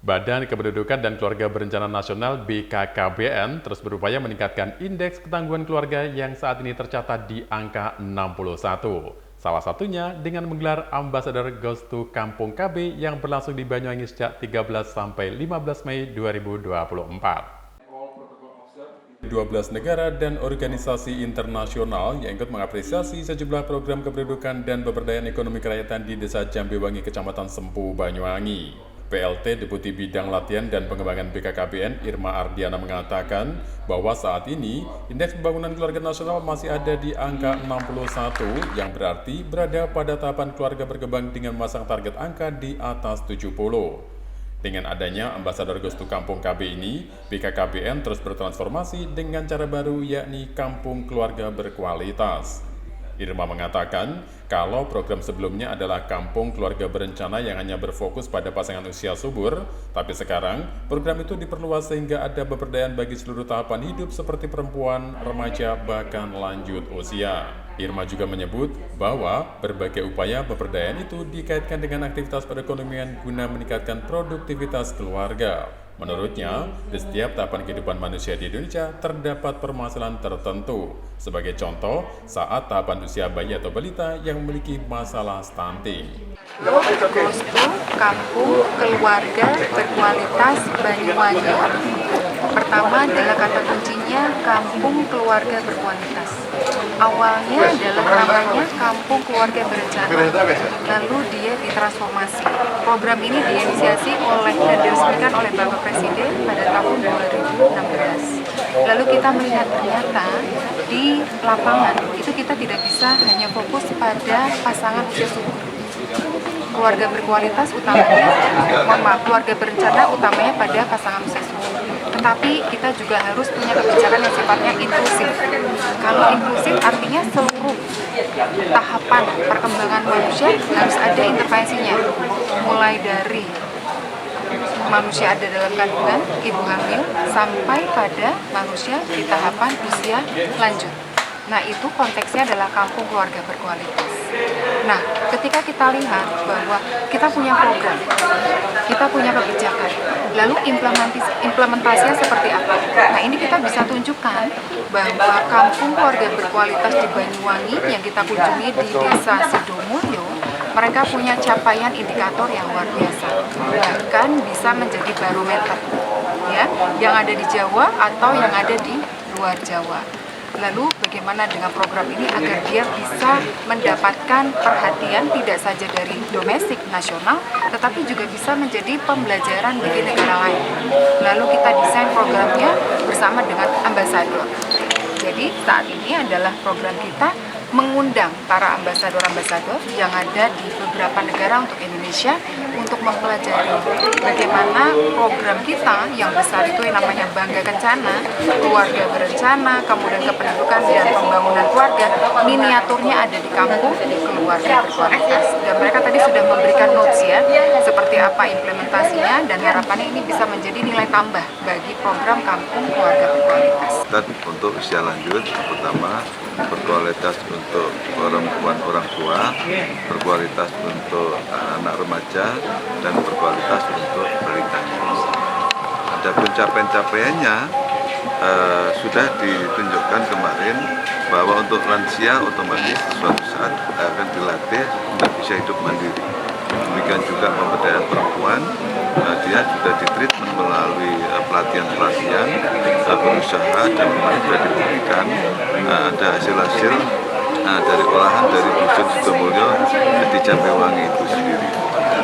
Badan Kependudukan dan Keluarga Berencana Nasional (BKKBN) terus berupaya meningkatkan indeks ketangguhan keluarga yang saat ini tercatat di angka 61. Salah satunya dengan menggelar Ambassador Goes to Kampung KB yang berlangsung di Banyuwangi sejak 13 sampai 15 Mei 2024. 12 negara dan organisasi internasional yang ikut mengapresiasi sejumlah program kependudukan dan pemberdayaan ekonomi kerakyatan di Desa Jambewangi, Kecamatan Sempu, Banyuwangi. PLT Deputi Bidang Latihan dan Pengembangan BKKBN Irma Ardiana mengatakan bahwa saat ini indeks pembangunan keluarga nasional masih ada di angka 61 yang berarti berada pada tahapan keluarga berkembang dengan memasang target angka di atas 70. Dengan adanya Ambassador Goes to Kampung KB ini, BKKBN terus bertransformasi dengan cara baru yakni kampung keluarga berkualitas. Irma mengatakan, kalau program sebelumnya adalah kampung keluarga berencana yang hanya berfokus pada pasangan usia subur, tapi sekarang program itu diperluas sehingga ada pemberdayaan bagi seluruh tahapan hidup seperti perempuan, remaja, bahkan lanjut usia. Irma juga menyebut bahwa berbagai upaya pemberdayaan itu dikaitkan dengan aktivitas perekonomian guna meningkatkan produktivitas keluarga. Menurutnya, di setiap tahapan kehidupan manusia di Indonesia terdapat permasalahan tertentu. Sebagai contoh, saat tahapan usia bayi atau balita yang memiliki masalah stunting. Goes to Kampung Keluarga Berkualitas Banyuwangi. Pertama adalah kata kuncinya Kampung Keluarga Berkualitas. Awalnya adalah namanya Kampung Keluarga Berencana, lalu dia ditransformasi. Program ini diinisiasi oleh dan diresmikan oleh Bapak Presiden pada tahun 2016. Lalu kita melihat ternyata di lapangan itu kita tidak bisa hanya fokus pada pasangan usia subur. Keluarga berkualitas utamanya, keluarga berencana utamanya pada pasangan usia subur. Tetapi kita juga harus punya kebijakan yang sifatnya inklusif. Kalau inklusif artinya seluruh tahapan perkembangan manusia harus ada intervensinya. Mulai dari manusia ada dalam kandungan, ibu hamil, sampai pada manusia di tahapan usia lanjut. Nah, itu konteksnya adalah kampung keluarga berkualitas. Nah, ketika kita lihat bahwa kita punya program, kita punya kebijakan, lalu implementasinya seperti apa? Nah, ini kita bisa tunjukkan bahwa kampung keluarga berkualitas di Banyuwangi yang kita kunjungi di Desa Sidomulyo, mereka punya capaian indikator yang luar biasa, bahkan bisa menjadi barometer, ya, yang ada di Jawa atau yang ada di luar Jawa. Lalu bagaimana dengan program ini agar dia bisa mendapatkan perhatian tidak saja dari domestik nasional, tetapi juga bisa menjadi pembelajaran bagi negara lain. Lalu kita desain programnya bersama dengan ambasador. Jadi saat ini adalah program kita mengundang para ambasador-ambasador yang ada di beberapa negara untuk Indonesia untuk mempelajari bagaimana program kita yang besar itu yang namanya Bangga Kencana, keluarga berencana, kemudian kependudukan dan pembangunan keluarga, miniaturnya ada di kampung keluarga berkualitas. Dan mereka tadi sudah memberikan notes ya, seperti apa implementasinya dan harapannya ini bisa menjadi nilai tambah bagi program kampung keluarga berkualitas. Dan untuk usia lanjut, pertama berkualitas untuk perempuan orang tua, berkualitas untuk anak remaja, dan berkualitas untuk balitanya. Adapun capaian-capaiannya sudah ditunjukkan kemarin bahwa untuk lansia otomatis suatu saat akan dilatih untuk bisa hidup mandiri. Demikian juga pemberdayaan perempuan, dia sudah ditreatment melalui pelatihan-pelatihan, berusaha dan kemarin sudah dibuktikan ada hasil-hasil dari olahan dari Dusun Sidomulyo di Jambewangi itu sendiri.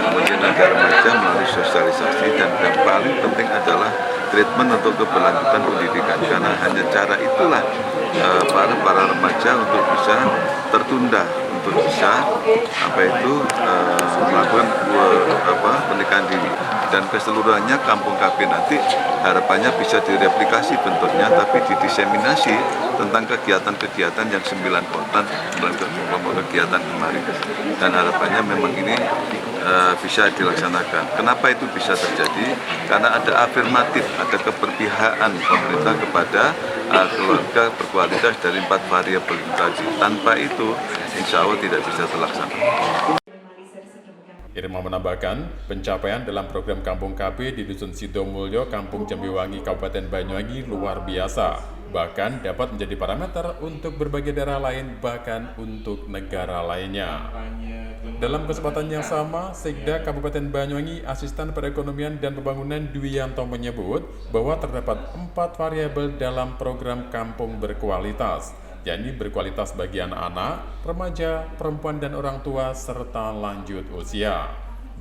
Kemudian ada remaja melalui sosialisasi dan yang paling penting adalah treatment untuk keberlanjutan pendidikan, karena hanya cara itulah para remaja untuk bisa tertunda, untuk bisa melakukan pernikahan dini. Dan keseluruhannya kampung KB nanti harapannya bisa direplikasi bentuknya, tapi didiseminasi tentang kegiatan-kegiatan yang 9 kegiatan kemarin. Dan harapannya memang ini bisa dilaksanakan. Kenapa itu bisa terjadi? Karena ada afirmatif, ada keberpihakan pemerintah kepada keluarga berkualitas dari 4 variabel itu tadi. Tanpa itu, insya Allah tidak bisa terlaksana. Irma menambahkan, pencapaian dalam program Kampung KB di Dusun Sidomulyo, Kampung Jambiwangi, Kabupaten Banyuwangi luar biasa. Bahkan dapat menjadi parameter untuk berbagai daerah lain, bahkan untuk negara lainnya. Dalam kesempatan yang sama, Sekda Kabupaten Banyuwangi, Asisten Perekonomian dan Pembangunan Dwi Yanto menyebut bahwa terdapat 4 variabel dalam program Kampung Berkualitas, yakni berkualitas bagi anak-anak, remaja, perempuan dan orang tua, serta lanjut usia.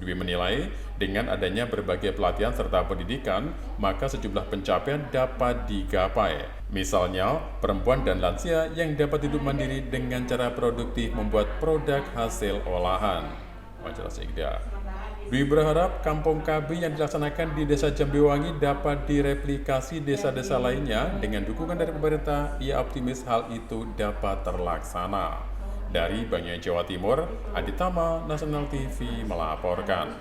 Dwi menilai, dengan adanya berbagai pelatihan serta pendidikan, maka sejumlah pencapaian dapat digapai. Misalnya, perempuan dan lansia yang dapat hidup mandiri dengan cara produktif membuat produk hasil olahan. Majalah Sekda. Dwi berharap Kampung KB yang dilaksanakan di Desa Jambiwangi dapat direplikasi desa-desa lainnya dengan dukungan dari pemerintah. Ia optimis hal itu dapat terlaksana. Dari Banyuwangi, Jawa Timur, Aditama, Nasional TV melaporkan.